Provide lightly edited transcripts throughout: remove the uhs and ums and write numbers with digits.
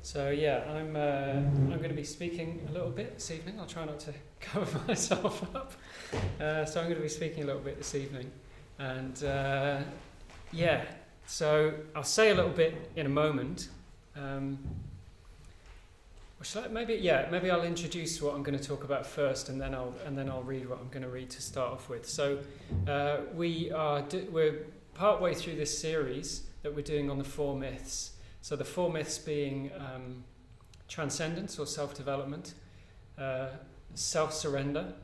So yeah, I'm going to be speaking a little bit this evening. I'll try not to cover myself up. So I'm going to be speaking a little bit this evening, and so I'll say a little bit in a moment. Maybe I'll introduce what I'm going to talk about first, and then I'll read what I'm going to read to start off with. So we're partway through this series that we're doing on the four myths. So the four myths being transcendence or self-development, self-surrender,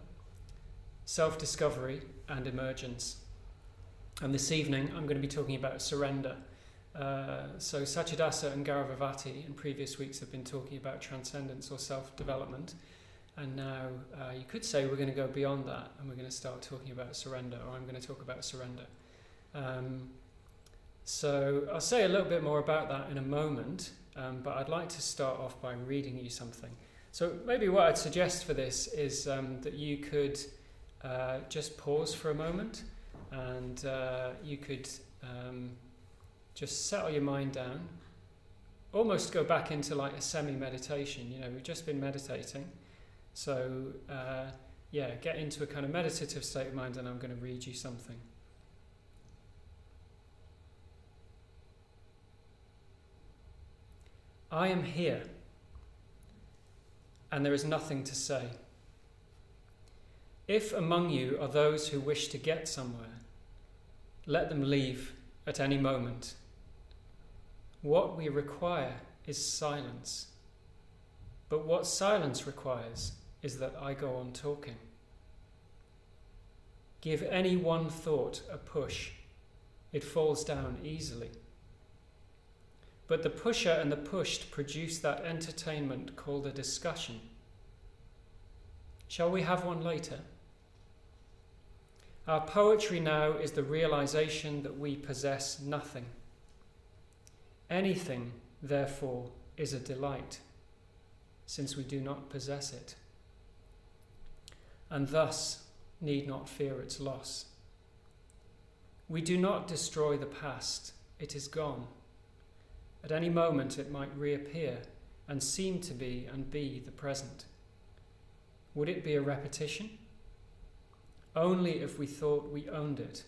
self-discovery, and emergence. And this evening I'm going to be talking about surrender. So Satchidasa and Gauravavati in previous weeks have been talking about transcendence or self-development. And now you could say we're going to go beyond that and we're going to start talking about surrender, or I'm going to talk about surrender. So I'll say a little bit more about that in a moment, but I'd like to start off by reading you something. So maybe what I'd suggest for this is that you could just pause for a moment, and you could just settle your mind down, almost go back into like a semi-meditation. You know, we've just been meditating, so get into a kind of meditative state of mind, and I'm going to read you something. I am here, and there is nothing to say. If among you are those who wish to get somewhere, let them leave at any moment. What we require is silence, but what silence requires is that I go on talking. Give any one thought a push, it falls down easily. But the pusher and the pushed produce that entertainment called a discussion. Shall we have one later? Our poetry now is the realization that we possess nothing. Anything, therefore, is a delight, since we do not possess it, and thus need not fear its loss. We do not destroy the past, it is gone. At any moment it might reappear and seem to be and be the present. Would it be a repetition? Only if we thought we owned it.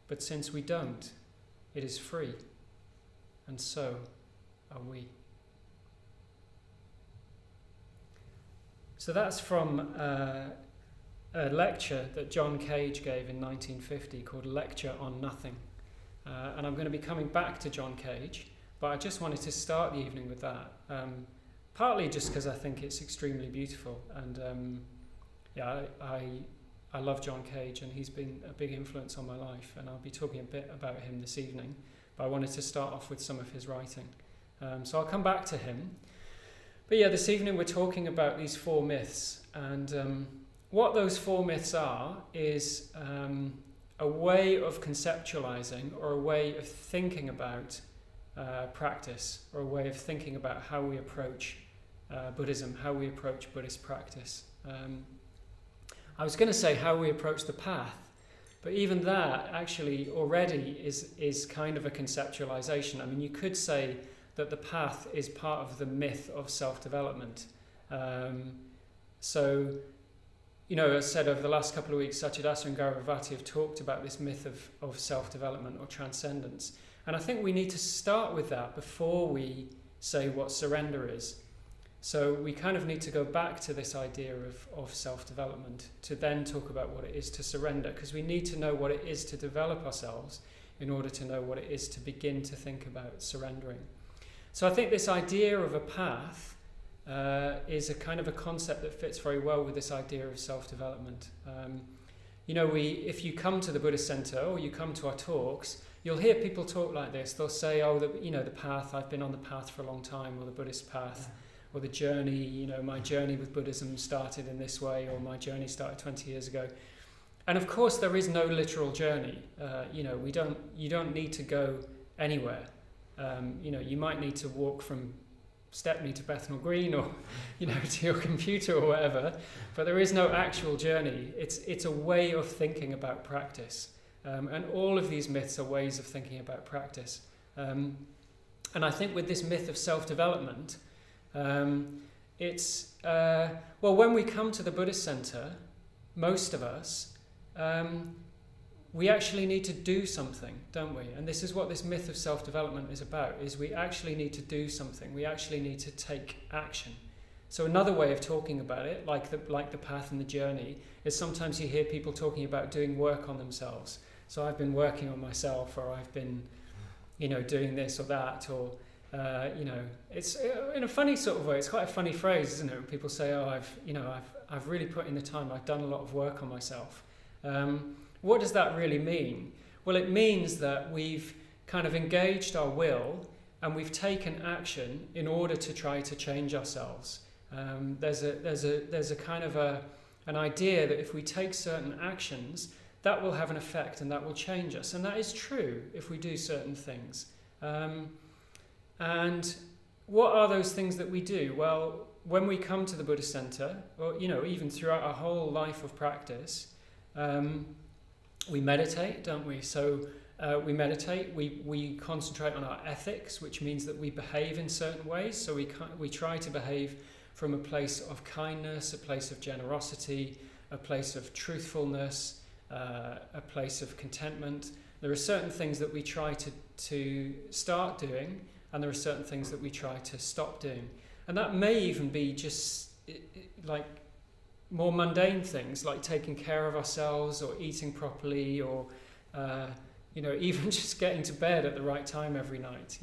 But since we don't, it is free. And so are we. So that's from a lecture that John Cage gave in 1950 called Lecture on Nothing. And I'm going to be coming back to John Cage. But I just wanted to start the evening with that, partly just because I think it's extremely beautiful, and I love John Cage, and he's been a big influence on my life, and I'll be talking a bit about him this evening, but I wanted to start off with some of his writing. So I'll come back to him. But yeah, this evening we're talking about these four myths, and what those four myths are is a way of conceptualizing, or a way of thinking about practice, or a way of thinking about how we approach Buddhism, how we approach Buddhist practice. I was going to say how we approach the path, but even that actually already is kind of a conceptualization. I mean, you could say that the path is part of the myth of self-development. So, you know, as I said, over the last couple of weeks, Satchidasa and Gauravavati have talked about this myth of self-development or transcendence. And I think we need to start with that before we say what surrender is. So we kind of need to go back to this idea of self-development to then talk about what it is to surrender, because we need to know what it is to develop ourselves in order to know what it is to begin to think about surrendering. So I think this idea of a path is a kind of a concept that fits very well with this idea of self-development. You know, if you come to the Buddhist Center or you come to our talks, you'll hear people talk like this. They'll say, the path, I've been on the path for a long time, or the Buddhist path, or the journey, my journey with Buddhism started in this way, or my journey started 20 years ago. And of course, there is no literal journey. You don't need to go anywhere. You might need to walk from Stepney to Bethnal Green, or, to your computer or whatever, but there is no actual journey. It's a way of thinking about practice. And all of these myths are ways of thinking about practice. And I think with this myth of self-development, it's, when we come to the Buddhist Center, most of us, we actually need to do something, don't we? And this is what this myth of self-development is about, is we actually need to do something. We actually need to take action. So another way of talking about it, like the path and the journey, is sometimes you hear people talking about doing work on themselves. So I've been working on myself, or I've been, doing this or that, or, it's in a funny sort of way. It's quite a funny phrase, isn't it? When people say, "Oh, I've really put in the time. I've done a lot of work on myself." What does that really mean? Well, it means that we've kind of engaged our will and we've taken action in order to try to change ourselves. There's a kind of an idea that if we take certain actions, that will have an effect and that will change us. And that is true if we do certain things. And what are those things that we do? Well, when we come to the Buddhist Center, or even throughout our whole life of practice, we meditate, don't we? So we meditate, we concentrate on our ethics, which means that we behave in certain ways. So we try to behave from a place of kindness, a place of generosity, a place of truthfulness, a place of contentment. There are certain things that we try to start doing, and there are certain things that we try to stop doing. And that may even be just like more mundane things, like taking care of ourselves or eating properly, or even just getting to bed at the right time every night.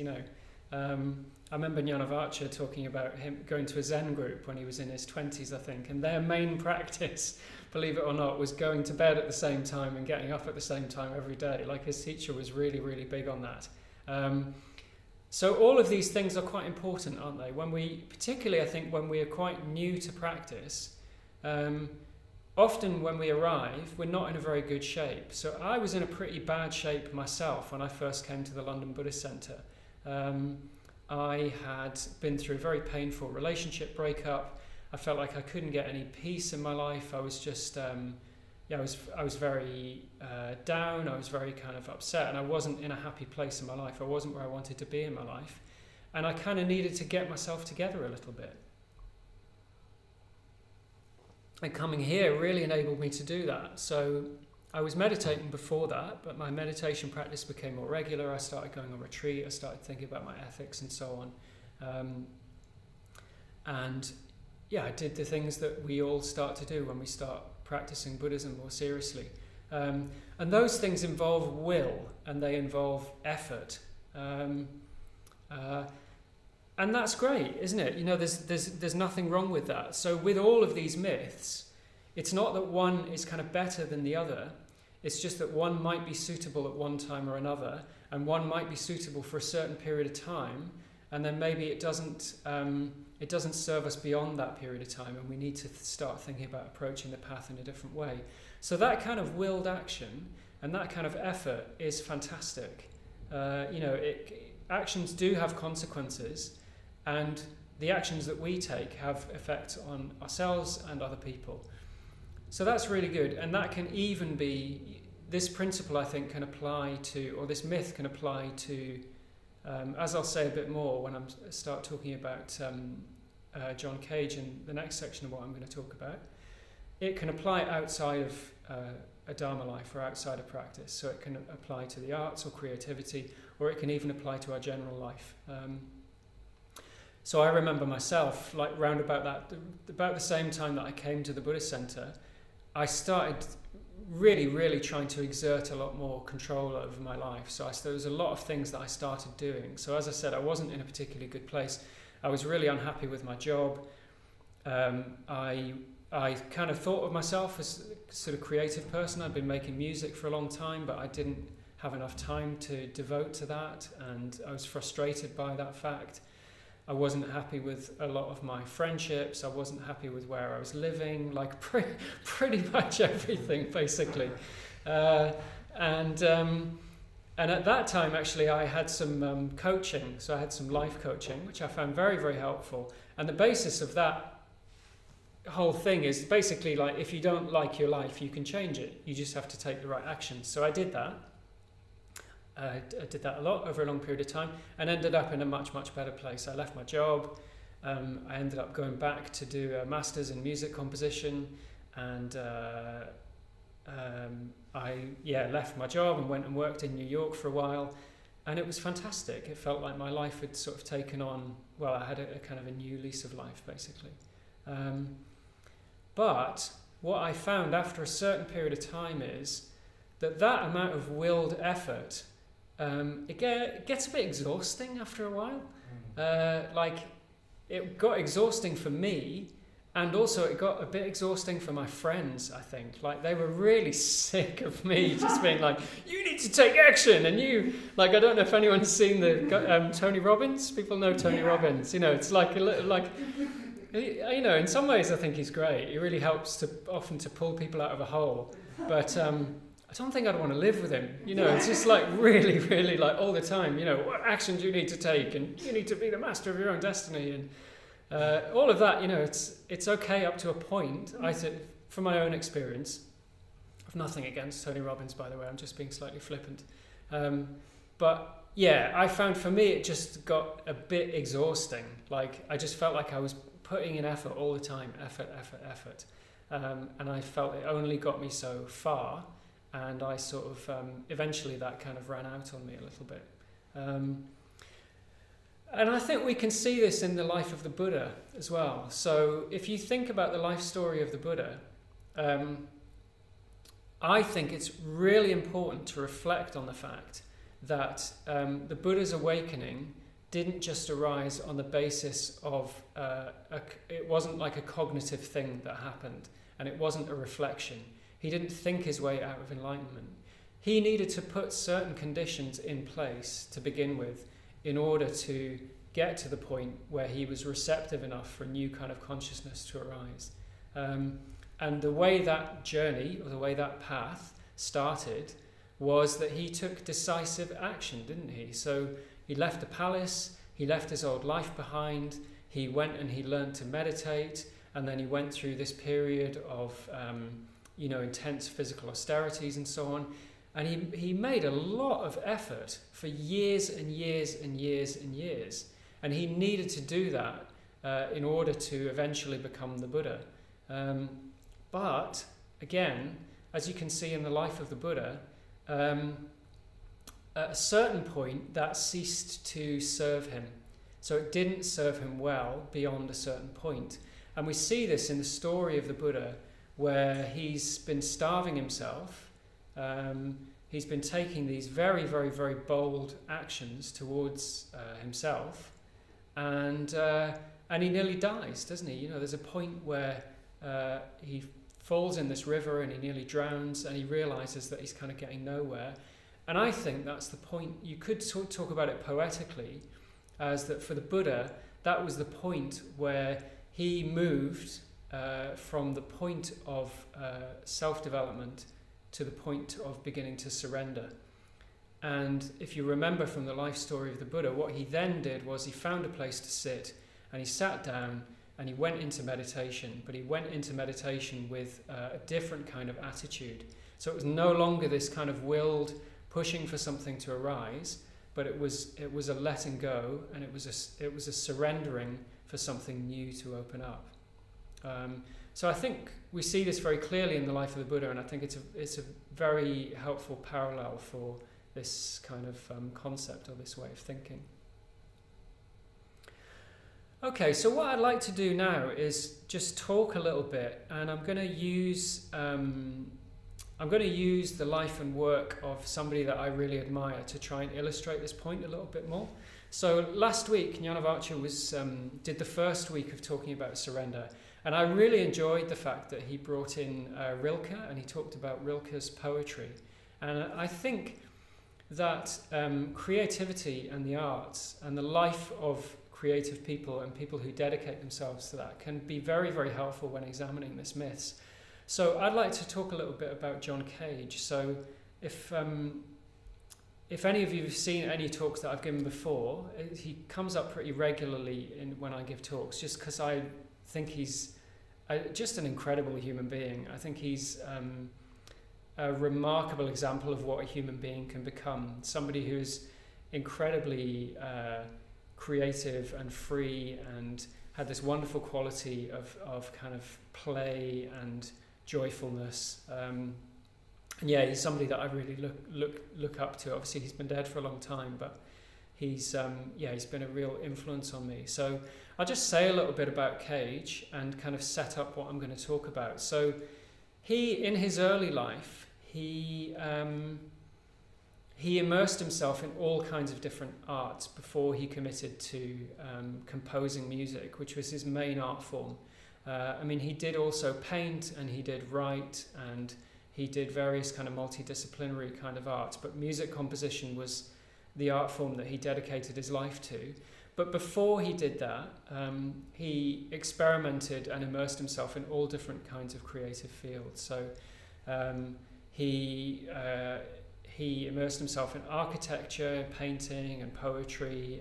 I remember Nyanavacha talking about him going to a Zen group when he was in his 20s, I think, and their main practice, believe it or not, was going to bed at the same time and getting up at the same time every day. Like, his teacher was really, really big on that. So all of these things are quite important, aren't they? Particularly I think when we are quite new to practice, often when we arrive, we're not in a very good shape. So I was in a pretty bad shape myself when I first came to the London Buddhist Centre. I had been through a very painful relationship breakup. I felt like I couldn't get any peace in my life. I was just, I was very down. I was very kind of upset, and I wasn't in a happy place in my life. I wasn't where I wanted to be in my life, and I kind of needed to get myself together a little bit. And coming here really enabled me to do that. So I was meditating before that, but my meditation practice became more regular. I started going on retreat. I started thinking about my ethics and so on. I did the things that we all start to do when we start practicing Buddhism more seriously. And those things involve will, and they involve effort. And that's great, isn't it? There's nothing wrong with that. So with all of these myths, it's not that one is kind of better than the other. It's just that one might be suitable at one time or another, and one might be suitable for a certain period of time, and then maybe it doesn't serve us beyond that period of time, and we need to start thinking about approaching the path in a different way. So that kind of willed action and that kind of effort is fantastic. Actions do have consequences, and the actions that we take have effects on ourselves and other people. So that's really good, and that can even be, this principle I think can apply to, or this myth can apply to, as I'll say a bit more when I start talking about John Cage in the next section of what I'm going to talk about. It can apply outside of a Dharma life or outside of practice. So it can apply to the arts or creativity, or it can even apply to our general life. So I remember myself, like round about the same time that I came to the Buddhist Center, I started really, really trying to exert a lot more control over my life. So there was a lot of things that I started doing. So as I said, I wasn't in a particularly good place. I was really unhappy with my job. I kind of thought of myself as a sort of creative person. I'd been making music for a long time, but I didn't have enough time to devote to that, and I was frustrated by that fact. I wasn't happy with a lot of my friendships. I wasn't happy with where I was living, like pretty much everything, basically. And at that time, actually, I had some coaching. So I had some life coaching, which I found very, very helpful. And the basis of that whole thing is basically like, if you don't like your life, you can change it. You just have to take the right actions. So I did that. I did that a lot over a long period of time and ended up in a much, much better place. I left my job. I ended up going back to do a master's in music composition, and I left my job and went and worked in New York for a while, and it was fantastic. It felt like my life had sort of taken on, well, I had a kind of a new lease of life, basically. But what I found after a certain period of time is that amount of willed effort, it gets a bit exhausting after a while. It got exhausting for me, and also it got a bit exhausting for my friends, I think. Like, they were really sick of me just being like, you need to take action, and you, like, I don't know if anyone's seen the Tony Robbins. People know Tony Robbins. You know, it's like a little, like, you know, in some ways I think he's great. He really helps often to pull people out of a hole. But I don't think I'd want to live with him. You know, it's just like really, really like all the time, you know, what action do you need to take? And you need to be the master of your own destiny. And all of that, you know, it's okay up to a point. I think, from my own experience, I've nothing against Tony Robbins, by the way. I'm just being slightly flippant. But yeah, I found for me it just got a bit exhausting. Like, I just felt like I was putting in effort all the time. Effort. And I felt it only got me so far. And I sort of, eventually that kind of ran out on me a little bit. And I think we can see this in the life of the Buddha as well. So if you think about the life story of the Buddha, I think it's really important to reflect on the fact that the Buddha's awakening didn't just arise on the basis of, it wasn't like a cognitive thing that happened, and it wasn't a reflection. He didn't think his way out of enlightenment. He needed to put certain conditions in place to begin with in order to get to the point where he was receptive enough for a new kind of consciousness to arise. And the way that journey, or the way that path started, was that he took decisive action, didn't he? So he left the palace, he left his old life behind, he went and he learned to meditate, and then he went through this period of intense physical austerities and so on. And he made a lot of effort for years and years and years and years. And he needed to do that in order to eventually become the Buddha. But, again, as you can see in the life of the Buddha, at a certain point that ceased to serve him. So it didn't serve him well beyond a certain point. And we see this in the story of the Buddha, where he's been starving himself. He's been taking these very, very, very bold actions towards himself, and he nearly dies, doesn't he? You know, there's a point where he falls in this river and he nearly drowns, and he realizes that he's kind of getting nowhere. And I think that's the point. You could talk about it poetically, as that for the Buddha, that was the point where he moved from the point of self-development to the point of beginning to surrender. And if you remember from the life story of the Buddha, what he then did was he found a place to sit, and he sat down and he went into meditation, but he went into meditation with a different kind of attitude. So it was no longer this kind of willed pushing for something to arise, but it was a letting go, and it was a surrendering for something new to open up. So I think we see this very clearly in the life of the Buddha, and I think it's a very helpful parallel for this kind of concept or this way of thinking. Okay, so what I'd like to do now is just talk a little bit, and I'm going to use the life and work of somebody that I really admire to try and illustrate this point a little bit more. So last week, Jnanavacha did the first week of talking about surrender. And I really enjoyed the fact that he brought in Rilke, and he talked about Rilke's poetry. And I think that creativity and the arts and the life of creative people and people who dedicate themselves to that can be very, very helpful when examining these myths. So I'd like to talk a little bit about John Cage. So if any of you have seen any talks that I've given before, he comes up pretty regularly when I give talks, just because I think he's just an incredible human being. I think he's a remarkable example of what a human being can become. Somebody who's incredibly creative and free and had this wonderful quality of kind of play and joyfulness. And yeah, he's somebody that I really look up to. Obviously, he's been dead for a long time, but he's been a real influence on me. So I'll just say a little bit about Cage and kind of set up what I'm going to talk about. So he, in his early life, he immersed himself in all kinds of different arts before he committed to composing music, which was his main art form. He did also paint, and he did write, and he did various kind of multidisciplinary kind of art, but music composition was the art form that he dedicated his life to. But before he did that, he experimented and immersed himself in all different kinds of creative fields. So he immersed himself in architecture, painting, and poetry.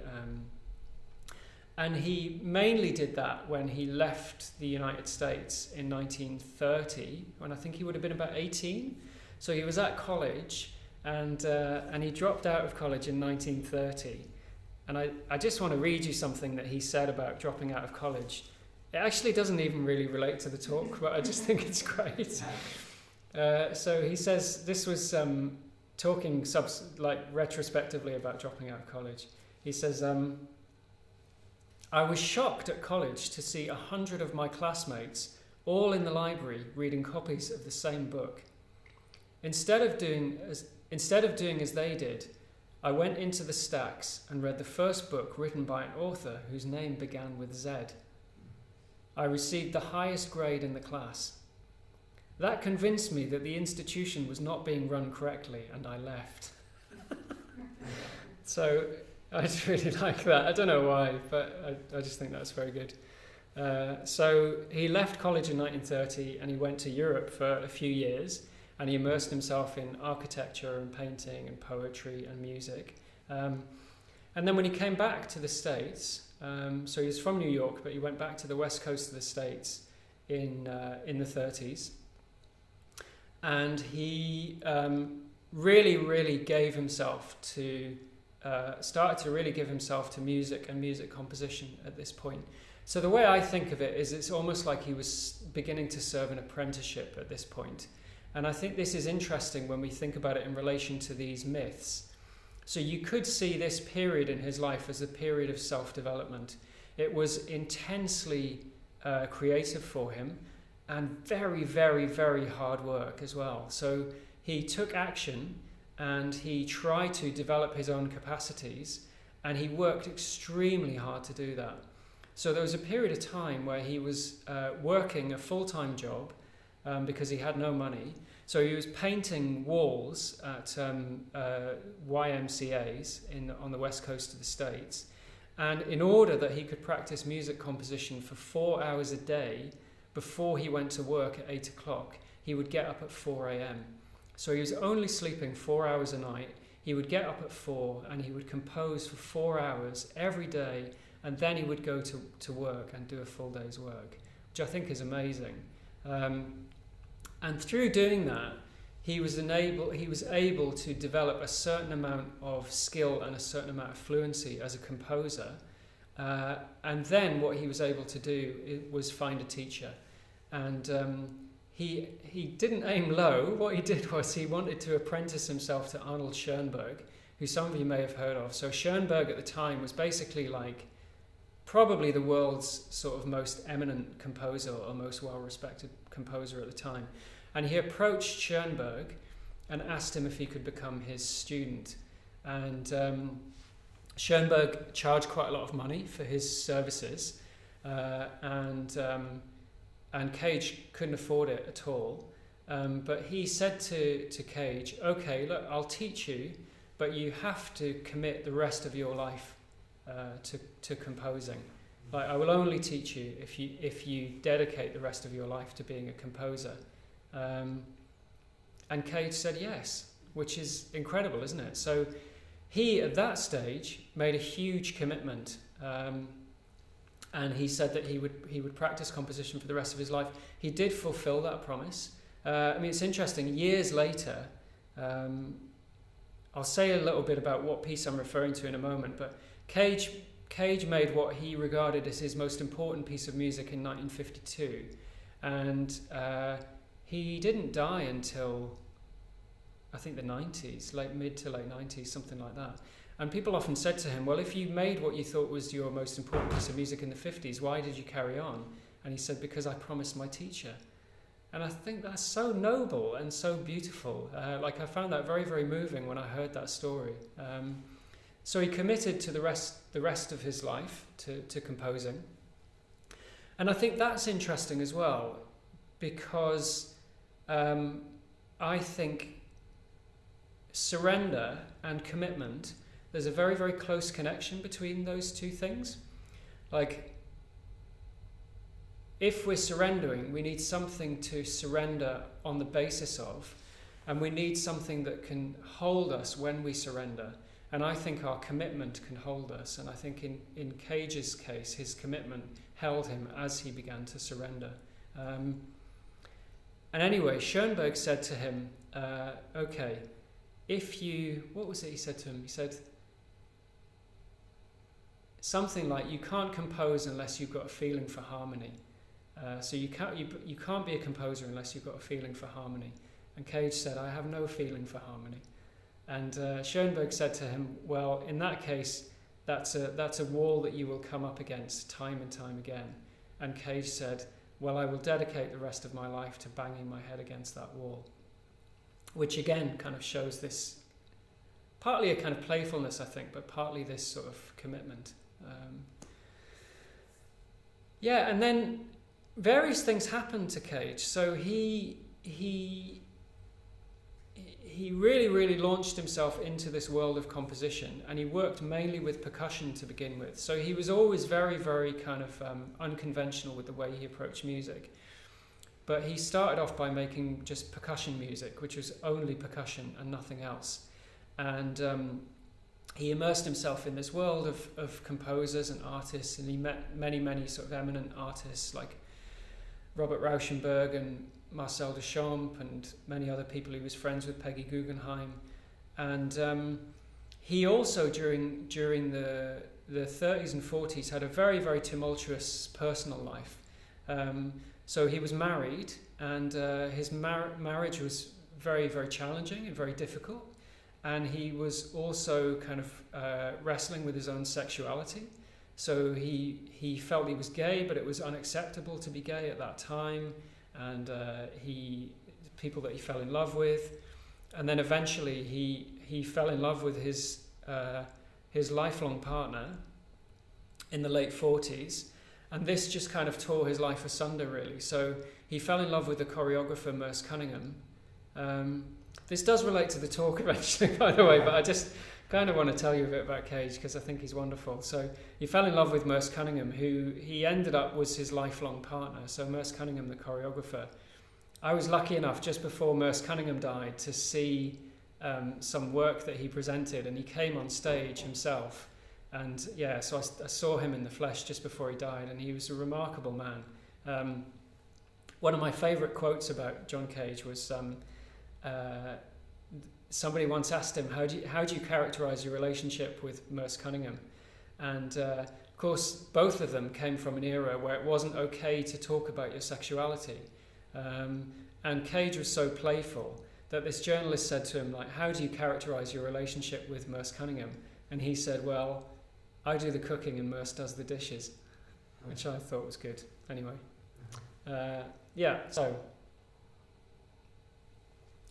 And he mainly did that when he left the United States in 1930, when I think he would have been about 18. So he was at college, and he dropped out of college in 1930. And I just want to read you something that he said about dropping out of college. It actually doesn't even really relate to the talk, but I just think it's great. So he says, this was talking retrospectively about dropping out of college. He says, I was shocked at college to see 100 of my classmates all in the library reading copies of the same book. Instead of doing as they did, I went into the stacks and read the first book written by an author whose name began with Z. I received the highest grade in the class. That convinced me that the institution was not being run correctly, and I left. So I just really like that. I don't know why, but I just think that's very good. So he left college in 1930, and he went to Europe for a few years, and he immersed himself in architecture and painting and poetry and music. And then when he came back to the States, so he was from New York, but he went back to the west coast of the States in the 30s. And he really gave himself to, started to really give himself to music and music composition at this point. So the way I think of it is it's almost like he was beginning to serve an apprenticeship at this point. And I think this is interesting when we think about it in relation to these myths. So you could see this period in his life as a period of self-development. It was intensely creative for him, and very hard work as well. So he took action, and he tried to develop his own capacities, and he worked extremely hard to do that. So there was a period of time where he was working a full-time job because he had no money. So he was painting walls at YMCAs on the west coast of the States. And in order that he could practice music composition for 4 hours a day before he went to work at 8 o'clock, he would get up at 4 a.m. So he was only sleeping 4 hours a night. He would get up at 4 and he would compose for 4 hours every day, and then he would go to work and do a full day's work, which I think is amazing. And through doing that, he was able to develop a certain amount of skill and a certain amount of fluency as a composer. And then what he was able to do was find a teacher. And he didn't aim low. What he did was he wanted to apprentice himself to Arnold Schoenberg, who some of you may have heard of. So Schoenberg at the time was basically like probably the world's sort of most eminent composer or most well-respected composer at the time. And he approached Schoenberg and asked him if he could become his student. And Schoenberg charged quite a lot of money for his services, and Cage couldn't afford it at all. But he said to Cage, "Okay, look, I'll teach you, but you have to commit the rest of your life to composing. Like, I will only teach you if you dedicate the rest of your life to being a composer." And Cage said yes, which is incredible, isn't it? So he, at that stage, made a huge commitment, and he said that he would practice composition for the rest of his life. He did fulfill that promise. it's interesting. Years later, I'll say a little bit about what piece I'm referring to in a moment, but Cage made what he regarded as his most important piece of music in 1952, and he didn't die until, I think, the 90s, mid to late 90s, something like that. And people often said to him, well, if you made what you thought was your most important piece of music in the 50s, why did you carry on? And he said, because I promised my teacher. And I think that's so noble and so beautiful. I found that very, very moving when I heard that story. So he committed to the rest of his life to composing. And I think that's interesting as well, because I think surrender and commitment, there's a very, very close connection between those two things. Like, if we're surrendering, we need something to surrender on the basis of, and we need something that can hold us when we surrender. And I think our commitment can hold us. And I think in Cage's case, his commitment held him as he began to surrender. And anyway, Schoenberg said to him, okay, what was it he said to him? He said something like, you can't compose unless you've got a feeling for harmony. So you can't be a composer unless you've got a feeling for harmony. And Cage said, I have no feeling for harmony. And Schoenberg said to him, well, in that case, that's a wall that you will come up against time and time again. And Cage said, well, I will dedicate the rest of my life to banging my head against that wall. Which again kind of shows this, partly a kind of playfulness, I think, but partly this sort of commitment. And then various things happened to Cage. So he really, really launched himself into this world of composition, and he worked mainly with percussion to begin with. So he was always very, very kind of unconventional with the way he approached music. But he started off by making just percussion music, which was only percussion and nothing else. And he immersed himself in this world of composers and artists, and he met many, many sort of eminent artists like Robert Rauschenberg and Marcel Duchamp and many other people. He was friends with Peggy Guggenheim. And he also, during the 30s and 40s, had a very, very tumultuous personal life. So he was married, and his marriage was very, very challenging and very difficult. And he was also kind of wrestling with his own sexuality. So he felt he was gay, but it was unacceptable to be gay at that time. And people that he fell in love with. And then eventually he fell in love with his lifelong partner in the late 40s. And this just kind of tore his life asunder, really. So he fell in love with the choreographer Merce Cunningham. This does relate to the talk eventually, by the way, but I just kind of want to tell you a bit about Cage because I think he's wonderful. So he fell in love with Merce Cunningham, who he ended up was his lifelong partner. So Merce Cunningham, the choreographer. I was lucky enough just before Merce Cunningham died to see some work that he presented, and he came on stage himself. And yeah, so I saw him in the flesh just before he died, and he was a remarkable man. One of my favourite quotes about John Cage was somebody once asked him, how do you characterise your relationship with Merce Cunningham? And of course, both of them came from an era where it wasn't okay to talk about your sexuality. And Cage was so playful that this journalist said to him, like, how do you characterise your relationship with Merce Cunningham? And he said, well, I do the cooking and Merce does the dishes, which I thought was good. Anyway, so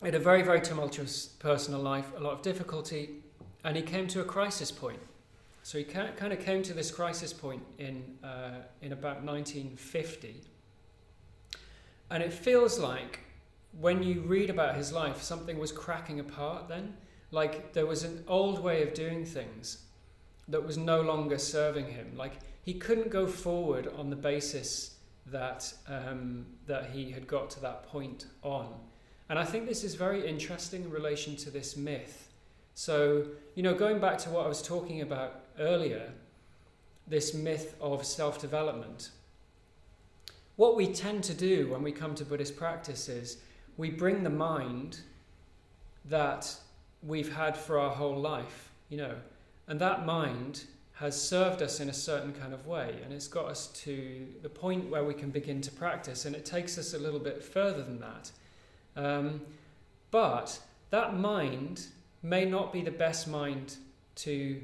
he had a very, very tumultuous personal life, a lot of difficulty, and he came to a crisis point. So he kind of came to this crisis point in about 1950. And it feels like when you read about his life, something was cracking apart then. Like there was an old way of doing things that was no longer serving him. Like he couldn't go forward on the basis that he had got to that point on. And I think this is very interesting in relation to this myth. So, going back to what I was talking about earlier, this myth of self-development, what we tend to do when we come to Buddhist practice is we bring the mind that we've had for our whole life, and that mind has served us in a certain kind of way, and it's got us to the point where we can begin to practice, and it takes us a little bit further than that. But that mind may not be the best mind to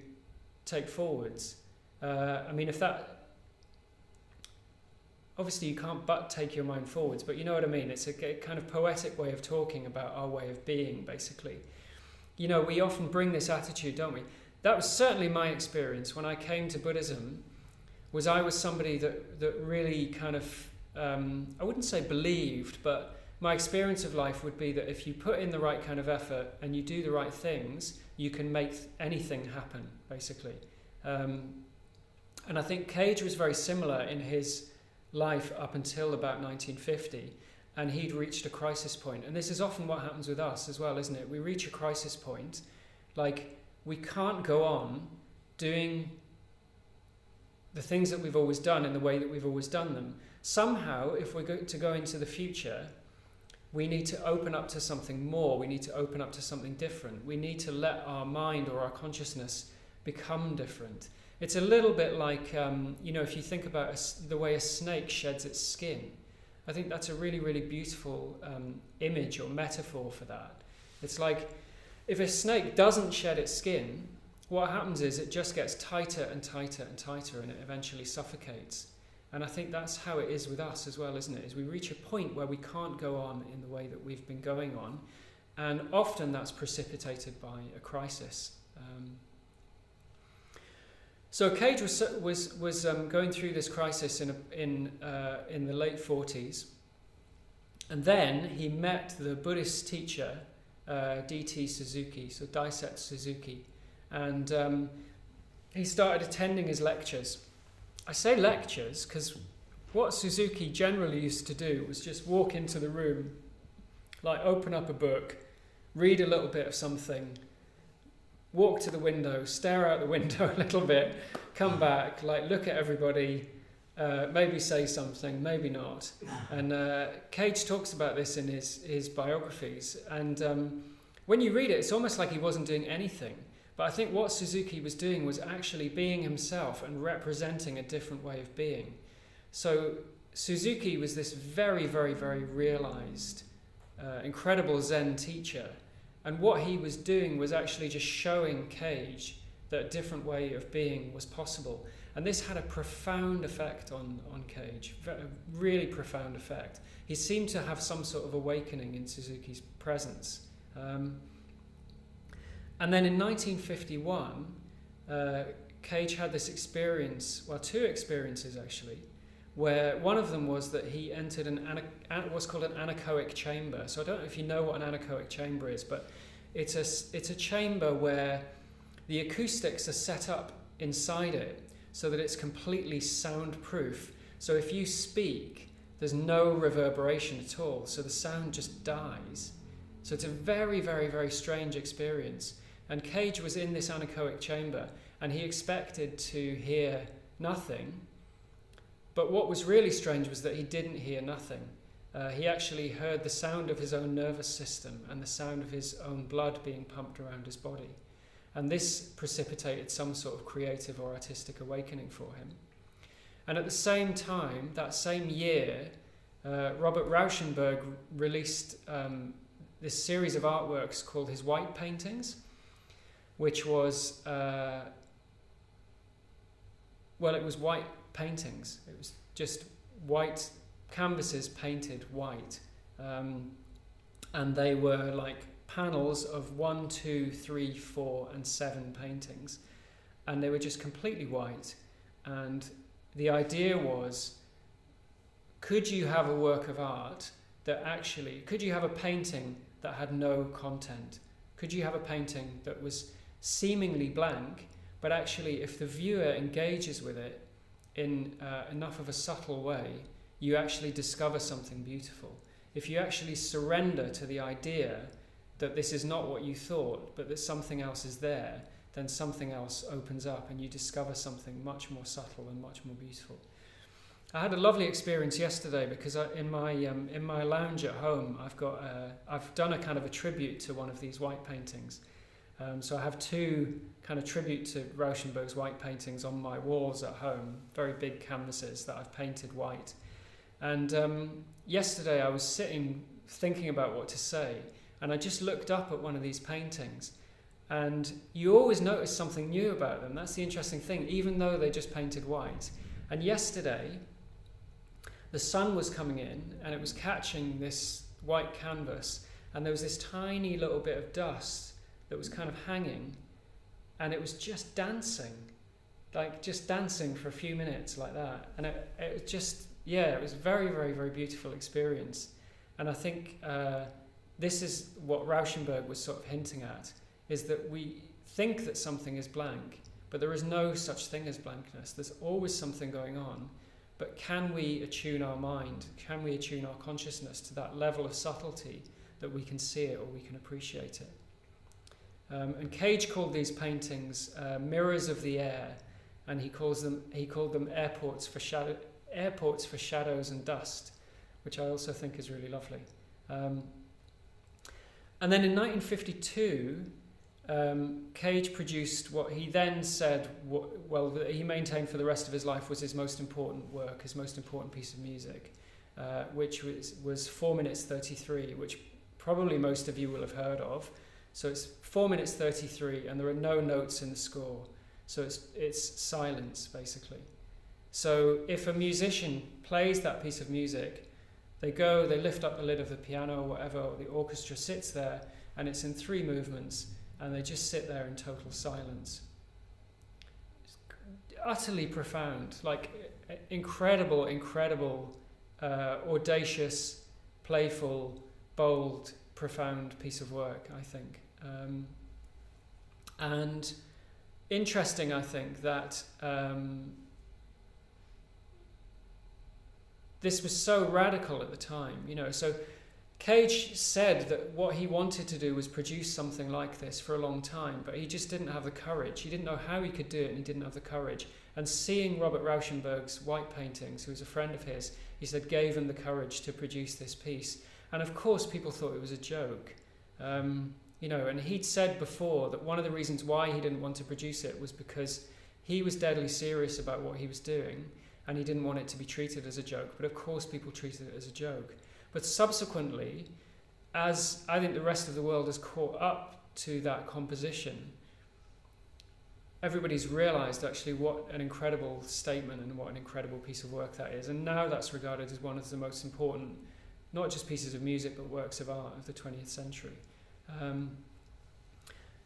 take forwards. If that... Obviously, you can't but take your mind forwards, but you know what I mean? It's a kind of poetic way of talking about our way of being, basically. We often bring this attitude, don't we? That was certainly my experience when I came to Buddhism, was I was somebody that really kind of, I wouldn't say believed, but my experience of life would be that if you put in the right kind of effort and you do the right things, you can make anything happen, basically. And I think Cage was very similar in his life up until about 1950, and he'd reached a crisis point. And this is often what happens with us as well, isn't it? We reach a crisis point, like we can't go on doing the things that we've always done in the way that we've always done them. Somehow, if we're going to go into the future, we need to open up to something more. We need to open up to something different. We need to let our mind or our consciousness become different. It's a little bit like, if you think about the way a snake sheds its skin. I think that's a really, really beautiful image or metaphor for that. It's like, if a snake doesn't shed its skin, what happens is it just gets tighter and tighter and tighter, and it eventually suffocates. And I think that's how it is with us as well, isn't it? Is we reach a point where we can't go on in the way that we've been going on, and often that's precipitated by a crisis. So Cage was going through this crisis in the late 40s, and then he met the Buddhist teacher D.T. Suzuki, so Daisetsu Suzuki, and he started attending his lectures. I say lectures because what Suzuki generally used to do was just walk into the room, like open up a book, read a little bit of something, walk to the window, stare out the window a little bit, come back, like look at everybody, maybe say something, maybe not. And Cage talks about this in his biographies. And when you read it, it's almost like he wasn't doing anything. But I think what Suzuki was doing was actually being himself and representing a different way of being. So Suzuki was this very, very, very realized, incredible Zen teacher. And what he was doing was actually just showing Cage that a different way of being was possible. And this had a profound effect on Cage, a really profound effect. He seemed to have some sort of awakening in Suzuki's presence. And then in 1951, Cage had this experience, well, two experiences actually, where one of them was that he entered what's called an anechoic chamber. So I don't know if you know what an anechoic chamber is, but it's a chamber where the acoustics are set up inside it so that it's completely soundproof. So if you speak, there's no reverberation at all, so the sound just dies. So it's a very, very, very strange experience. And Cage was in this anechoic chamber, and he expected to hear nothing. But what was really strange was that he didn't hear nothing. He actually heard the sound of his own nervous system and the sound of his own blood being pumped around his body. And this precipitated some sort of creative or artistic awakening for him. And at the same time, that same year, Robert Rauschenberg released this series of artworks called his White Paintings, which was, it was white paintings. It was just white canvases painted white. And they were like panels of 1, 2, 3, 4, and 7 paintings. And they were just completely white. And the idea was, could you have a work of art could you have a painting that had no content? Could you have a painting that was seemingly blank, but actually if the viewer engages with it in enough of a subtle way, you actually discover something beautiful? If you actually surrender to the idea that this is not what you thought, but that something else is there, then something else opens up and you discover something much more subtle and much more beautiful. I had a lovely experience yesterday because in my lounge at home, I've done a kind of a tribute to one of these white paintings. So I have two kind of tribute to Rauschenberg's white paintings on my walls at home, very big canvases that I've painted white. And yesterday I was sitting thinking about what to say, and I just looked up at one of these paintings, and you always notice something new about them. That's the interesting thing, even though they just painted white. And yesterday the sun was coming in and it was catching this white canvas, and there was this tiny little bit of dust that was kind of hanging, and it was just dancing, like just dancing for a few minutes like that. And it was just, it was a very, very, very beautiful experience. And I think this is what Rauschenberg was sort of hinting at, is that we think that something is blank, but there is no such thing as blankness. There's always something going on. But can we attune our mind? Can we attune our consciousness to that level of subtlety that we can see it or we can appreciate it? And Cage called these paintings mirrors of the air, and he called them airports for shadows and dust, which I also think is really lovely. And then in 1952, Cage produced what he then said, that he maintained for the rest of his life was his most important work, his most important piece of music, which was 4 minutes 33, which probably most of you will have heard of. So it's 4 minutes 33, and there are no notes in the score. So it's silence, basically. So if a musician plays that piece of music, they lift up the lid of the piano or whatever, or the orchestra sits there, and it's in 3 movements, and they just sit there in total silence. It's utterly profound, like incredible, audacious, playful, bold, profound piece of work, I think. And interesting, I think, that this was so radical at the time, so Cage said that what he wanted to do was produce something like this for a long time, but he just didn't have the courage. He didn't know how he could do it, and he didn't have the courage. And seeing Robert Rauschenberg's white paintings, who was a friend of his, he said gave him the courage to produce this piece. And of course people thought it was a joke. And he'd said before that one of the reasons why he didn't want to produce it was because he was deadly serious about what he was doing, and he didn't want it to be treated as a joke. But of course people treated it as a joke. But subsequently, as I think the rest of the world has caught up to that composition, everybody's realised actually what an incredible statement and what an incredible piece of work that is. And now that's regarded as one of the most important, not just pieces of music, but works of art of the 20th century.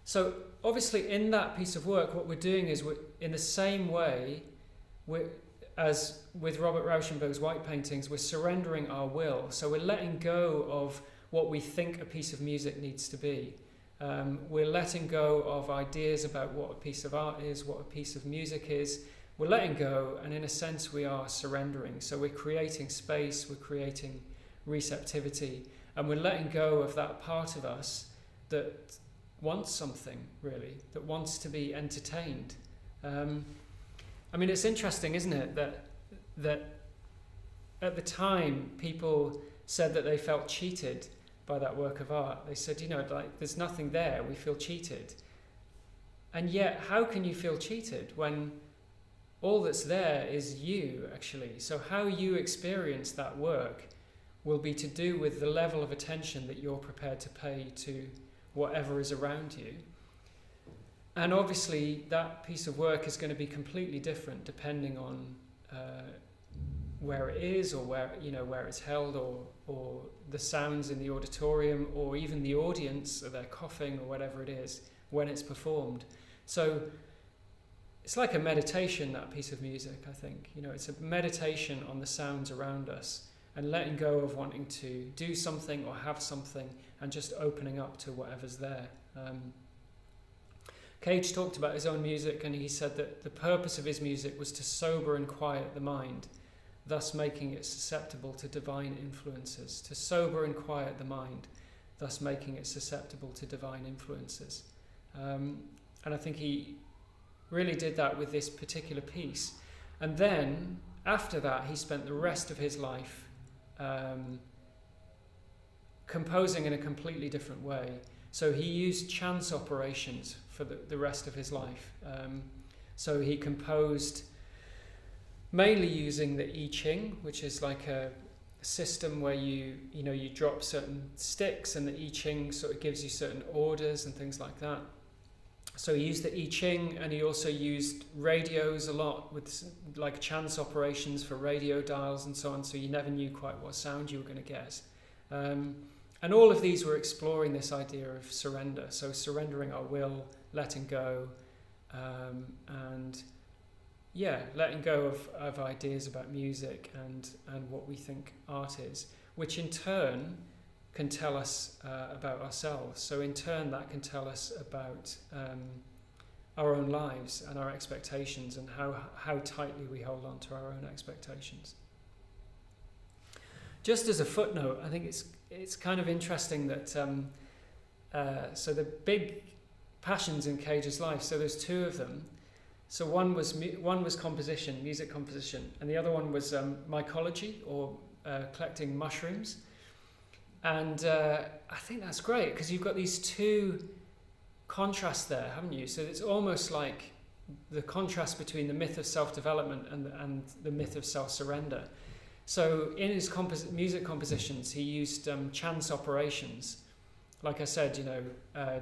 So obviously in that piece of work, what we're doing is, in the same way as with Robert Rauschenberg's white paintings, we're surrendering our will. So we're letting go of what we think a piece of music needs to be. We're letting go of ideas about what a piece of art is, what a piece of music is. We're letting go, and in a sense we are surrendering. So we're creating space, we're creating receptivity, and we're letting go of that part of us that wants something, really, that wants to be entertained. It's interesting, isn't it, that at the time people said that they felt cheated by that work of art. They said, there's nothing there, we feel cheated. And yet, how can you feel cheated when all that's there is you, actually? So how you experience that work will be to do with the level of attention that you're prepared to pay to whatever is around you. And obviously that piece of work is going to be completely different depending on where it is, or where it's held, or the sounds in the auditorium, or even the audience, or their coughing, or whatever it is, when it's performed. So it's like a meditation, that piece of music, I think. It's a meditation on the sounds around us, and letting go of wanting to do something or have something, and just opening up to whatever's there. Cage talked about his own music, and he said that the purpose of his music was to sober and quiet the mind, thus making it susceptible to divine influences. To sober and quiet the mind, thus making it susceptible to divine influences. And I think he really did that with this particular piece. And then, after that, he spent the rest of his life composing in a completely different way. So he used chance operations for the rest of his life. So he composed mainly using the I Ching, which is like a system where you drop certain sticks, and the I Ching sort of gives you certain orders and things like that. So he used the I Ching, and he also used radios a lot with like chance operations for radio dials and so on, so you never knew quite what sound you were going to get. And all of these were exploring this idea of surrender, so surrendering our will, letting go, and letting go of ideas about music and what we think art is, which in turn can tell us about ourselves. So in turn that can tell us about our own lives and our expectations, and how tightly we hold on to our own expectations. Just as a footnote, I think it's kind of interesting that so the big passions in Cage's life, so there's two of them. So one was composition, music composition, and the other one was mycology, or collecting mushrooms. And I think that's great, because you've got these two contrasts there, haven't you? So it's almost like the contrast between the myth of self-development and the myth of self-surrender. So in his music compositions, he used chance operations. Like I said,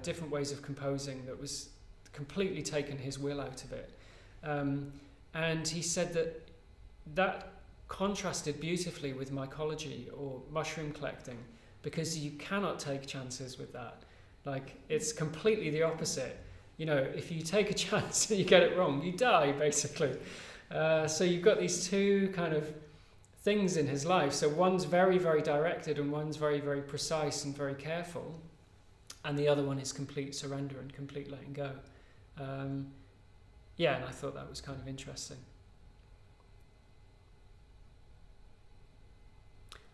different ways of composing that was completely taken his will out of it. And he said that contrasted beautifully with mycology, or mushroom collecting, because you cannot take chances with that. Like, it's completely the opposite. If you take a chance and you get it wrong, you die, basically. So you've got these two kind of things in his life. So one's very, very directed, and one's very, very precise and very careful. And the other one is complete surrender and complete letting go. And I thought that was kind of interesting.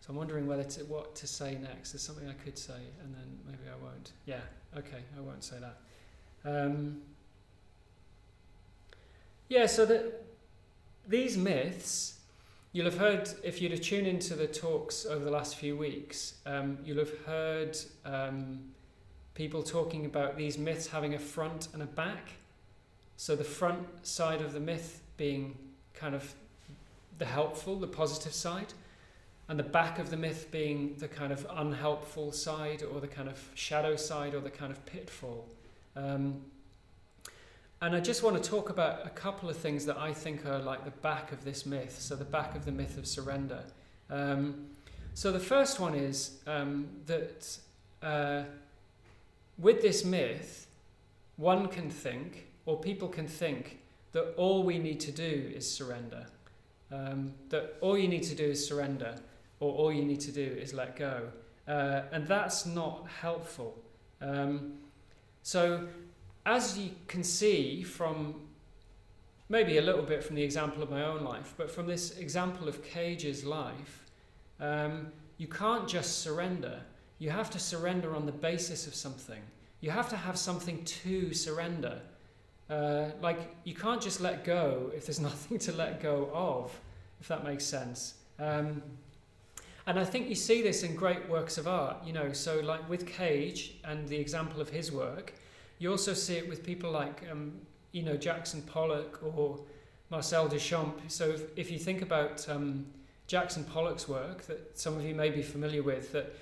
So I'm wondering what to say next. There's something I could say, and then maybe I won't. Yeah, okay, I won't say that. So these myths, you'll have heard, if you'd have tuned into the talks over the last few weeks, you'll have heard people talking about these myths having a front and a back. So the front side of the myth being kind of the helpful, the positive side, and the back of the myth being the kind of unhelpful side, or the kind of shadow side, or the kind of pitfall. And I just want to talk about a couple of things that I think are like the back of this myth, so the back of the myth of surrender. So the first one is that with this myth, one can think, or people can think, that all we need to do is surrender. That all you need to do is surrender, or all you need to do is let go. And that's not helpful. So as you can see from, maybe a little bit from the example of my own life, but from this example of Cage's life, you can't just surrender. You have to surrender on the basis of something. You have to have something to surrender. Like, you can't just let go if there's nothing to let go of, if that makes sense. And I think you see this in great works of art, so like with Cage and the example of his work, you also see it with people like, Jackson Pollock or Marcel Duchamp. So if you think about Jackson Pollock's work, that some of you may be familiar with, that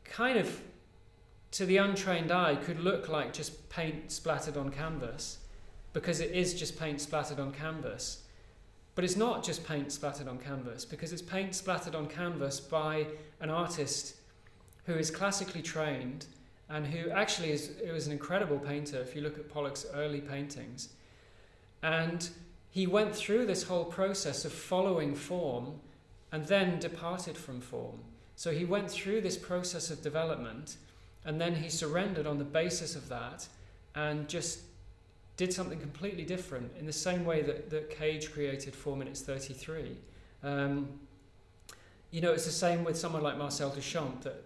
kind of, to the untrained eye, could look like just paint splattered on canvas, because it is just paint splattered on canvas. But it's not just paint splattered on canvas, because it's paint splattered on canvas by an artist who is classically trained, and who actually was an incredible painter if you look at Pollock's early paintings. And he went through this whole process of following form and then departed from form. So he went through this process of development, and then he surrendered on the basis of that and just did something completely different, in the same way that Cage created 4 minutes 33. It's the same with someone like Marcel Duchamp, that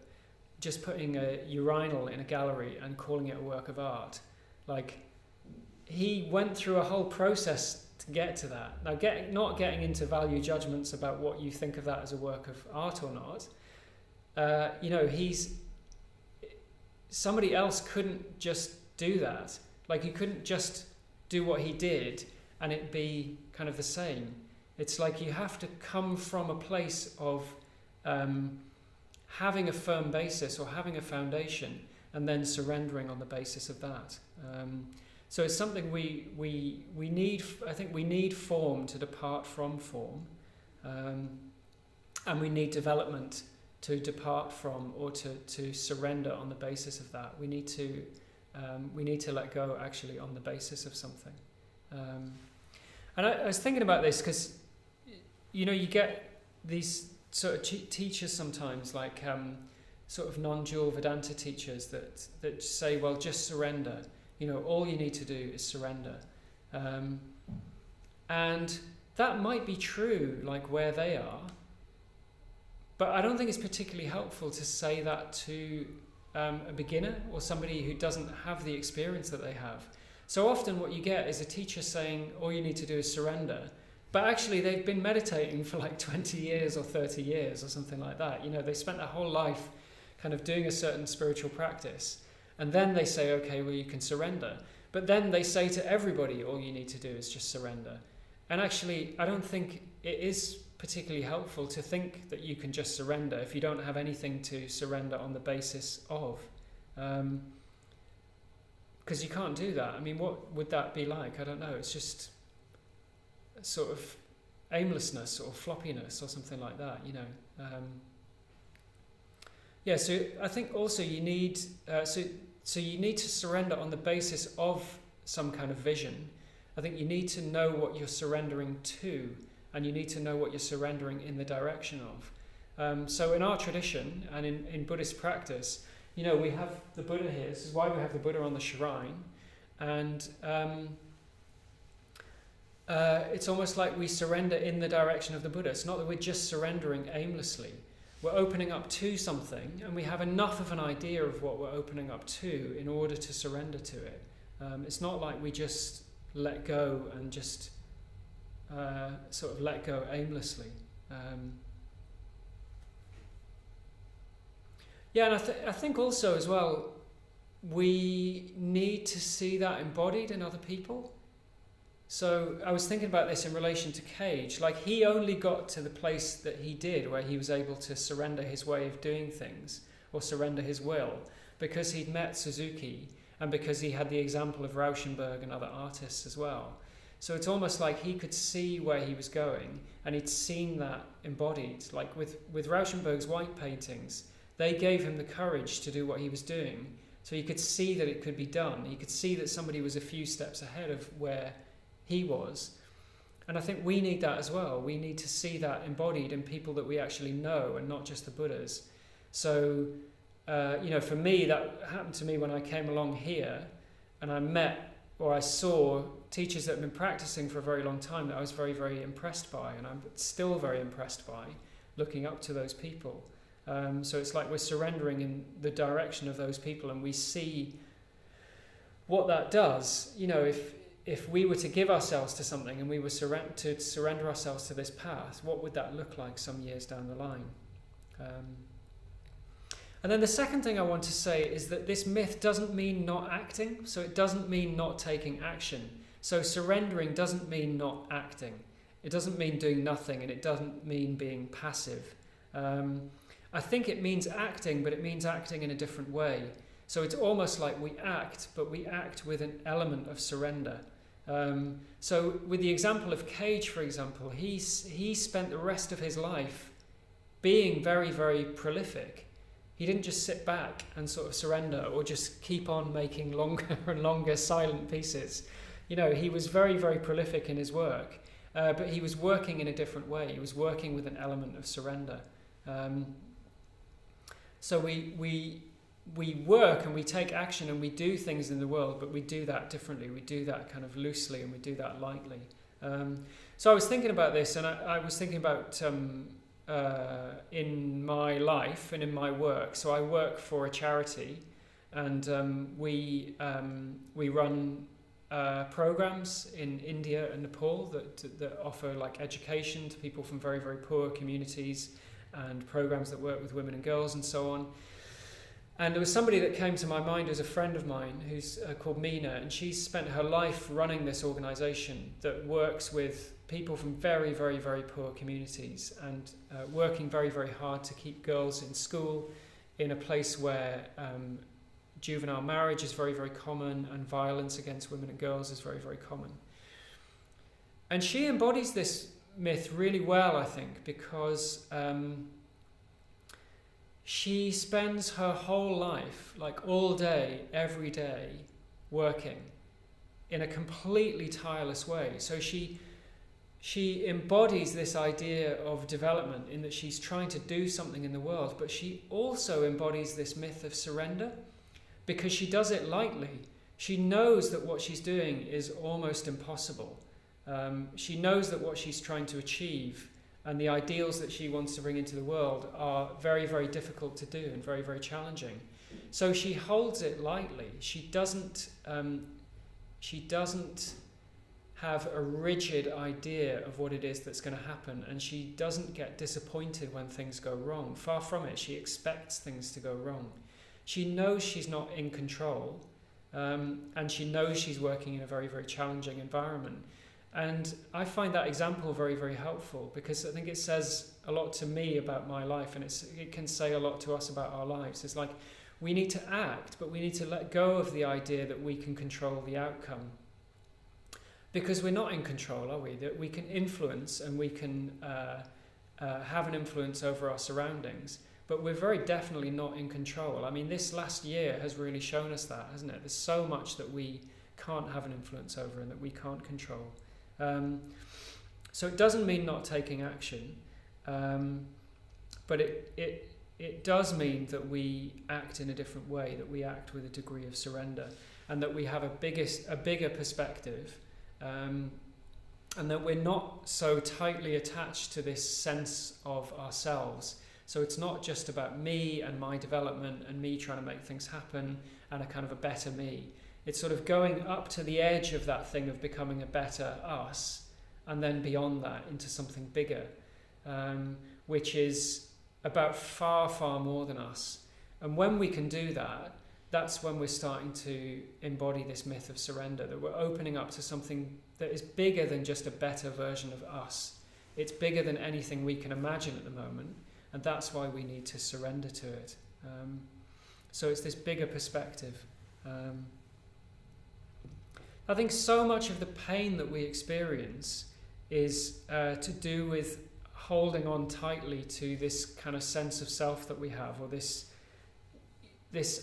just putting a urinal in a gallery and calling it a work of art. Like, he went through a whole process to get to that. Now, not getting into value judgments about what you think of that as a work of art or not. Somebody else couldn't just do that. Like, you couldn't just do what he did and it be kind of the same. It's like you have to come from a place of having a firm basis or having a foundation and then surrendering on the basis of that. So it's something we need. I think we need form to depart from form, and we need development to depart from or to surrender on the basis of that. We need to let go actually on the basis of something. And I was thinking about this because you get these sort of teachers sometimes, like sort of non-dual Vedanta teachers that say, well, just surrender. All you need to do is surrender. And that might be true, like where they are, but I don't think it's particularly helpful to say that to a beginner or somebody who doesn't have the experience that they have. So often what you get is a teacher saying, all you need to do is surrender, but actually they've been meditating for like 20 years or 30 years or something like that. They spent their whole life kind of doing a certain spiritual practice. And then they say, okay, well, you can surrender. But then they say to everybody, all you need to do is just surrender. And actually, I don't think it is particularly helpful to think that you can just surrender if you don't have anything to surrender on the basis of. Because you can't do that. I mean, what would that be like? I don't know. It's just a sort of aimlessness or floppiness or something like that, Yeah, so I think also you need so you need to surrender on the basis of some kind of vision. I think you need to know what you're surrendering to, and you need to know what you're surrendering in the direction of. So in our tradition and in Buddhist practice, we have the Buddha here. This is why we have the Buddha on the shrine, and it's almost like we surrender in the direction of the Buddha. It's not that we're just surrendering aimlessly. We're opening up to something, and we have enough of an idea of what we're opening up to in order to surrender to it. It's not like we just let go and just sort of let go aimlessly. And I think also as well, we need to see that embodied in other people. So I was thinking about this in relation to Cage. Like, he only got to the place that he did where he was able to surrender his way of doing things or surrender his will because he'd met Suzuki and because he had the example of Rauschenberg and other artists as well. So it's almost like he could see where he was going and he'd seen that embodied. Like with Rauschenberg's white paintings, they gave him the courage to do what he was doing. So he could see that it could be done. He could see that somebody was a few steps ahead of where he was. And I think we need that as well. We need to see that embodied in people that we actually know and not just the Buddhas. So, for me, that happened to me when I came along here and I met or I saw teachers that have been practicing for a very long time that I was very, very impressed by, and I'm still very impressed by, looking up to those people. So it's like we're surrendering in the direction of those people, and we see what that does. If we were to give ourselves to something and we were to surrender ourselves to this path, what would that look like some years down the line? And then the second thing I want to say is that this myth doesn't mean not acting, so it doesn't mean not taking action. So surrendering doesn't mean not acting. It doesn't mean doing nothing, and it doesn't mean being passive. I think it means acting, but it means acting in a different way. So it's almost like we act, but we act with an element of surrender. So with the example of Cage, for example, he spent the rest of his life being very, very prolific. He didn't just sit back and sort of surrender or just keep on making longer and longer silent pieces. He was very, very prolific in his work, but he was working in a different way. He was working with an element of surrender. So we work and we take action and we do things in the world, but we do that differently. We do that kind of loosely and we do that lightly. So I was thinking about this, and I was thinking about in my life and in my work. So I work for a charity, and we run programs in India and Nepal that offer like education to people from very, very poor communities, and programs that work with women and girls and so on. And there was somebody that came to my mind who's a friend of mine who's called Mina, and she's spent her life running this organisation that works with people from very, very, very poor communities, and working very, very hard to keep girls in school in a place where juvenile marriage is very, very common, and violence against women and girls is very, very common. And she embodies this myth really well, I think, because she spends her whole life, like all day, every day, working in a completely tireless way. So she embodies this idea of development in that she's trying to do something in the world, but she also embodies this myth of surrender, because she does it lightly. She knows that what she's doing is almost impossible. She knows that what she's trying to achieve and the ideals that she wants to bring into the world are very, very difficult to do and very, very challenging. So she holds it lightly. She doesn't have a rigid idea of what it is that's going to happen, and she doesn't get disappointed when things go wrong. Far from it. She expects things to go wrong. She knows she's not in control, and she knows she's working in a very, very challenging environment. And I find that example very, very helpful, because I think it says a lot to me about my life, and it can say a lot to us about our lives. It's like we need to act, but we need to let go of the idea that we can control the outcome. Because we're not in control, are we? That we can influence, and we can have an influence over our surroundings, but we're very definitely not in control. I mean, this last year has really shown us that, hasn't it? There's so much that we can't have an influence over and that we can't control. So it doesn't mean not taking action, but it does mean that we act in a different way, that we act with a degree of surrender, and that we have a bigger perspective, and that we're not so tightly attached to this sense of ourselves. So it's not just about me and my development and me trying to make things happen and a kind of a better me. It's sort of going up to the edge of that thing of becoming a better us, and then beyond that into something bigger, which is about far, far more than us. And when we can do that, that's when we're starting to embody this myth of surrender, that we're opening up to something that is bigger than just a better version of us. It's bigger than anything we can imagine at the moment, and that's why we need to surrender to it. So it's this bigger perspective. I think so much of the pain that we experience is to do with holding on tightly to this kind of sense of self that we have, or this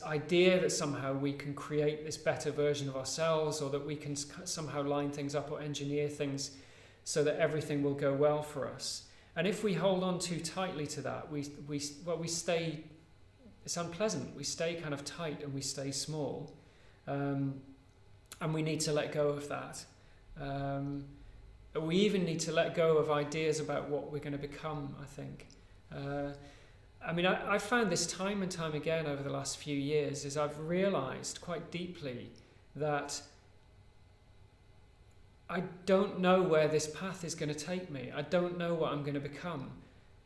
idea that somehow we can create this better version of ourselves, or that we can somehow line things up or engineer things so that everything will go well for us. And if we hold on too tightly to that, we stay, it's unpleasant. We stay kind of tight and we stay small. And we need to let go of that. We even need to let go of ideas about what we're going to become, I think. I mean, I've found this time and time again over the last few years, is I've realised quite deeply that I don't know where this path is going to take me. I don't know what I'm going to become.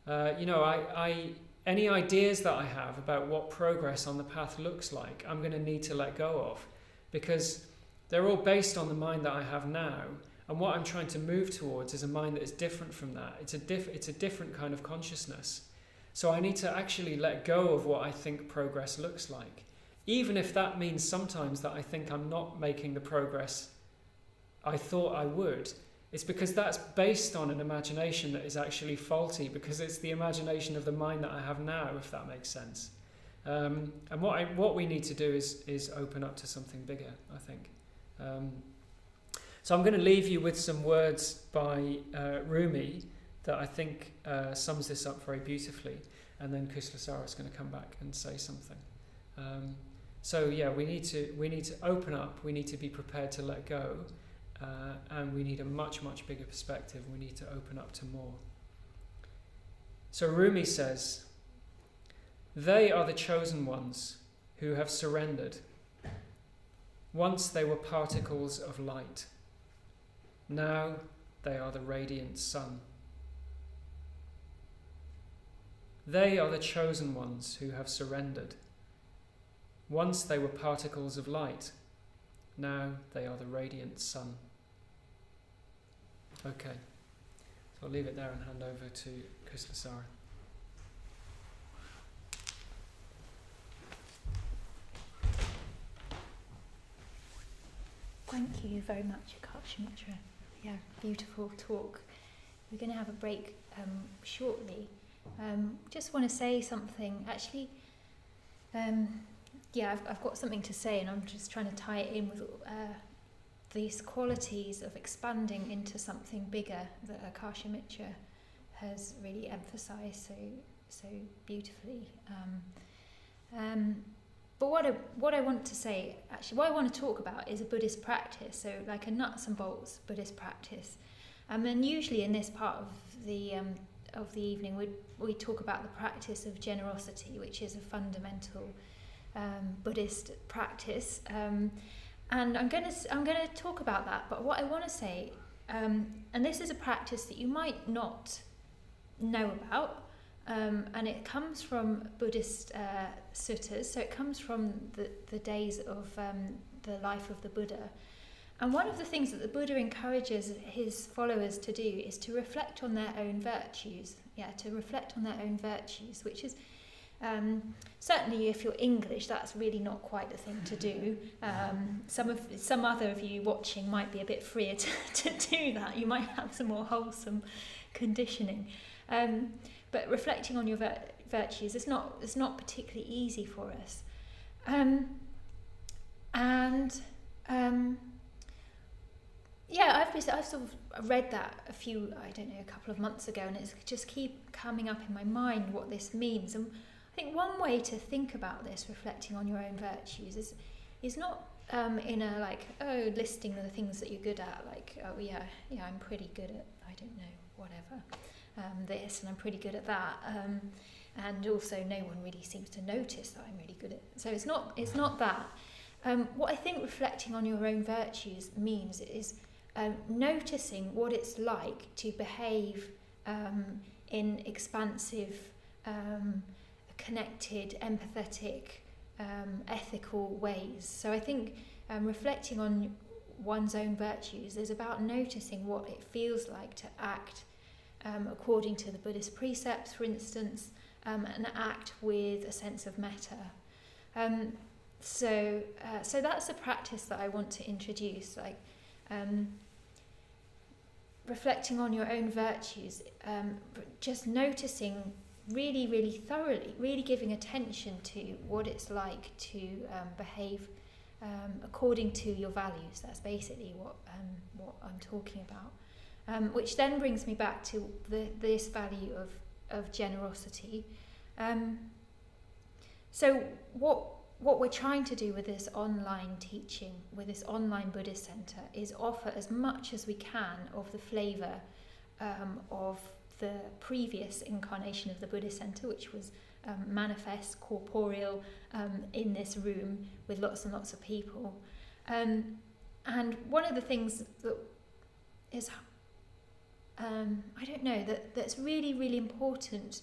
Any ideas that I have about what progress on the path looks like, I'm going to need to let go of, because they're all based on the mind that I have now, and what I'm trying to move towards is a mind that is different from that. It's a different kind of consciousness. So I need to actually let go of what I think progress looks like, even if that means sometimes that I think I'm not making the progress I thought I would. It's because that's based on an imagination that is actually faulty, because it's the imagination of the mind that I have now, if that makes sense. And what we need to do is open up to something bigger, I think. So I'm going to leave you with some words by Rumi that I think sums this up very beautifully, and then Kuslasara is going to come back and say something. So yeah, we need to open up. We need to be prepared to let go, and we need a much, much bigger perspective. We need to open up to more. So Rumi says, "They are the chosen ones who have surrendered. Once they were particles of light. Now they are the radiant sun. They are the chosen ones who have surrendered. Once they were particles of light. Now they are the radiant sun. Okay, so I'll leave it there and hand over to Kustasara. Thank you very much, Akashamitra. Yeah, beautiful talk. We're going to have a break shortly. Just want to say something. Actually, I've got something to say, and I'm just trying to tie it in with these qualities of expanding into something bigger that Akashamitra has really emphasised so beautifully. But what I want to say, actually, what I want to talk about is a Buddhist practice, so like a nuts and bolts Buddhist practice. And usually in this part of the evening, we talk about the practice of generosity, which is a fundamental Buddhist practice. And I'm going to talk about that. But what I want to say, and this is a practice that you might not know about. And it comes from Buddhist suttas, so it comes from the days of the life of the Buddha. And one of the things that the Buddha encourages his followers to do is to reflect on their own virtues. Which is certainly, if you're English, that's really not quite the thing to do. Some other of you watching might be a bit freer to do that. You might have some more wholesome conditioning. But reflecting on your virtues is not particularly easy for us. I've sort of read that a couple of months ago, and it's just keep coming up in my mind what this means. And I think one way to think about this, reflecting on your own virtues, is not in a listing the things that you're good at, I'm pretty good at, whatever. This, and I'm pretty good at that, and also no one really seems to notice that I'm really good at. So it's not that. What I think reflecting on your own virtues means is noticing what it's like to behave in expansive, connected, empathetic, ethical ways. So I think reflecting on one's own virtues is about noticing what it feels like to act according to the Buddhist precepts, for instance, and act with a sense of metta. So that's a practice that I want to introduce, reflecting on your own virtues, just noticing really, really thoroughly, really giving attention to what it's like to behave according to your values. That's basically what I'm talking about. Which then brings me back to this value of generosity. So what we're trying to do with this online teaching, with this online Buddhist Centre, is offer as much as we can of the flavour of the previous incarnation of the Buddhist Centre, which was manifest, corporeal, in this room with lots and lots of people. And one of the things that is that's really, really important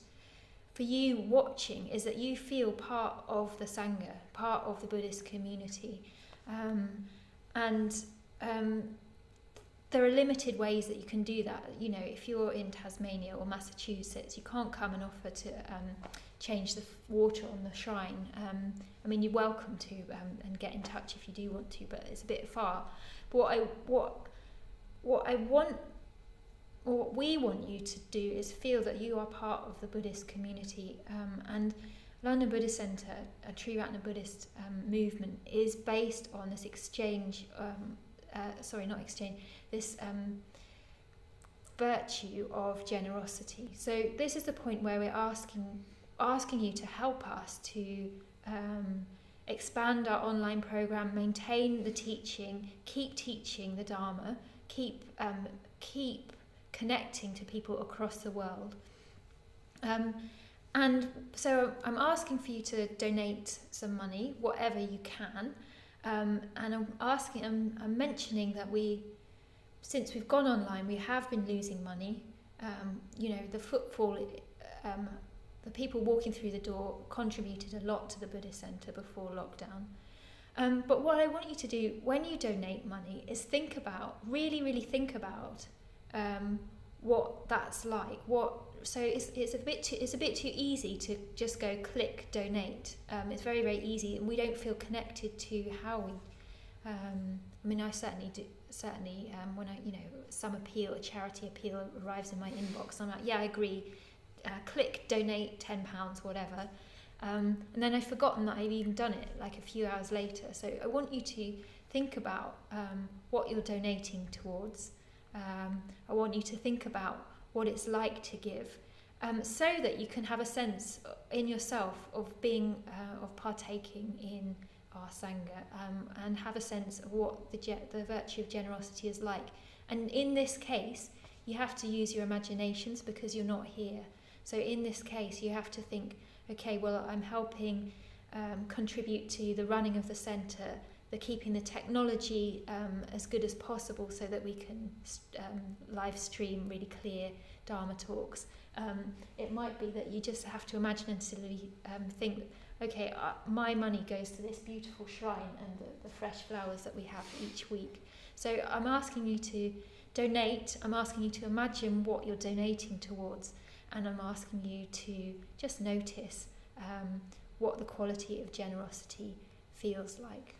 for you watching is that you feel part of the Sangha, part of the Buddhist community. There are limited ways that you can do that. If you're in Tasmania or Massachusetts, you can't come and offer to change the water on the shrine. You're welcome to and get in touch if you do want to, but it's a bit far. But what we want you to do is feel that you are part of the Buddhist community, and London Buddhist Centre, a Triratna Buddhist movement, is based on this this virtue of generosity. So this is the point where we're asking you to help us to expand our online program, maintain the teaching, keep teaching the Dharma, keep connecting to people across the world. And so I'm asking for you to donate some money, whatever you can. And I'm mentioning that since we've gone online, we have been losing money. The footfall, the people walking through the door contributed a lot to the Buddhist Centre before lockdown. But what I want you to do when you donate money is really, really think about what that's like. So it's a bit too easy to just go click donate. It's very, very easy, and we don't feel connected to how we. I certainly do. Certainly, when some appeal, a charity appeal arrives in my inbox, I'm like, yeah, I agree. Click donate £10, whatever. And then I've forgotten that I've even done it like a few hours later. So I want you to think about what you're donating towards. I want you to think about what it's like to give, so that you can have a sense in yourself of of partaking in our Sangha, and have a sense of what the virtue of generosity is like. And in this case, you have to use your imaginations because you're not here. So in this case, you have to think, okay, well, I'm helping contribute to the running of the centre, the keeping the technology as good as possible so that we can live stream really clear Dharma talks. It might be that you just have to imaginatively think, okay, my money goes to this beautiful shrine and the fresh flowers that we have each week. So I'm asking you to donate, I'm asking you to imagine what you're donating towards, and I'm asking you to just notice what the quality of generosity feels like.